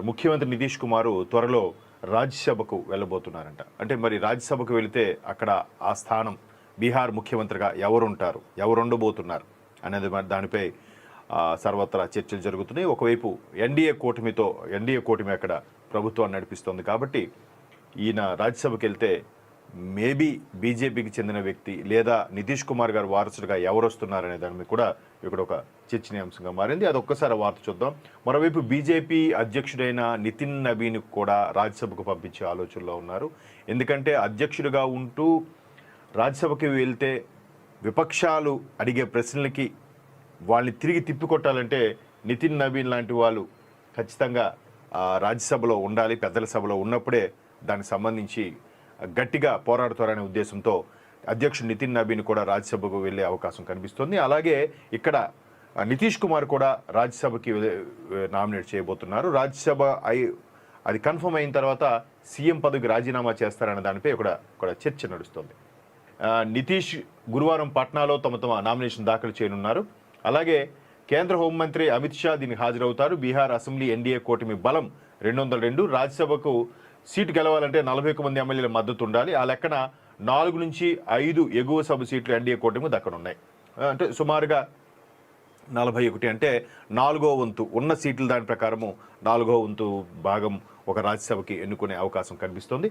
ముఖ్యమంత్రి నితీష్ కుమార్ త్వరలో రాజ్యసభకు వెళ్ళబోతున్నారంట. అంటే మరి రాజ్యసభకు వెళితే అక్కడ ఆ స్థానం బీహార్ ముఖ్యమంత్రిగా ఎవరుంటారు, ఎవరు ఉండబోతున్నారు అనేది దానిపై సర్వత్రా చర్చలు జరుగుతున్నాయి. ఒకవైపు ఎన్డీఏ కూటమి అక్కడ ప్రభుత్వాన్ని నడిపిస్తోంది కాబట్టి ఈయన రాజ్యసభకు వెళ్తే మేబీ బీజేపీకి చెందిన వ్యక్తి లేదా నితీష్ కుమార్ గారు వారసుడిగా ఎవరు వస్తున్నారనే దాని మీద కూడా ఇక్కడ ఒక చర్చనీయాంశంగా మారింది. అది ఒక్కసారి వార్త చూద్దాం. మరోవైపు బీజేపీ అధ్యక్షుడైన నితిన్ నబీన్ కూడా రాజ్యసభకు పంపించే ఆలోచనలో ఉన్నారు. ఎందుకంటే అధ్యక్షుడిగా ఉంటూ రాజ్యసభకి వెళ్తే విపక్షాలు అడిగే ప్రశ్నలకి వాళ్ళని తిరిగి తిప్పికొట్టాలంటే నితిన్ నబీన్ లాంటి వాళ్ళు ఖచ్చితంగా రాజ్యసభలో ఉండాలి. పెద్దల సభలో ఉన్నప్పుడే దానికి సంబంధించి గట్టిగా పోరాడుతారనే ఉద్దేశంతో అధ్యక్షుడు నితిన్ నబీన్ కూడా రాజ్యసభకు వెళ్ళే అవకాశం కనిపిస్తోంది. అలాగే ఇక్కడ నితీష్ కుమార్ కూడా రాజ్యసభకి నామినేట్ చేయబోతున్నారు. రాజ్యసభ అది కన్ఫర్మ్ అయిన తర్వాత సీఎం పదవికి రాజీనామా చేస్తారనే దానిపై ఇక్కడ చర్చ నడుస్తోంది. నితీష్ గురువారం పాట్నాలో తమ నామినేషన్ దాఖలు చేయనున్నారు. అలాగే కేంద్ర హోంమంత్రి అమిత్ షా దీనికి హాజరవుతారు. బీహార్ అసెంబ్లీ ఎన్డీఏ కూటమి బలం 202. రాజ్యసభకు సీటు గెలవాలంటే 41 మంది ఎమ్మెల్యేల మద్దతు ఉండాలి. ఆ లెక్కన 4 నుంచి 5 ఎగువ సభ సీట్లు ఎన్డీఏ కూటమి దక్కనున్నాయి. అంటే సుమారుగా 41 అంటే 4వ వంతు ఉన్న సీట్ల దాని ప్రకారము 4వ వంతు భాగం ఒక రాజ్యసభకి ఎన్నుకునే అవకాశం కనిపిస్తోంది.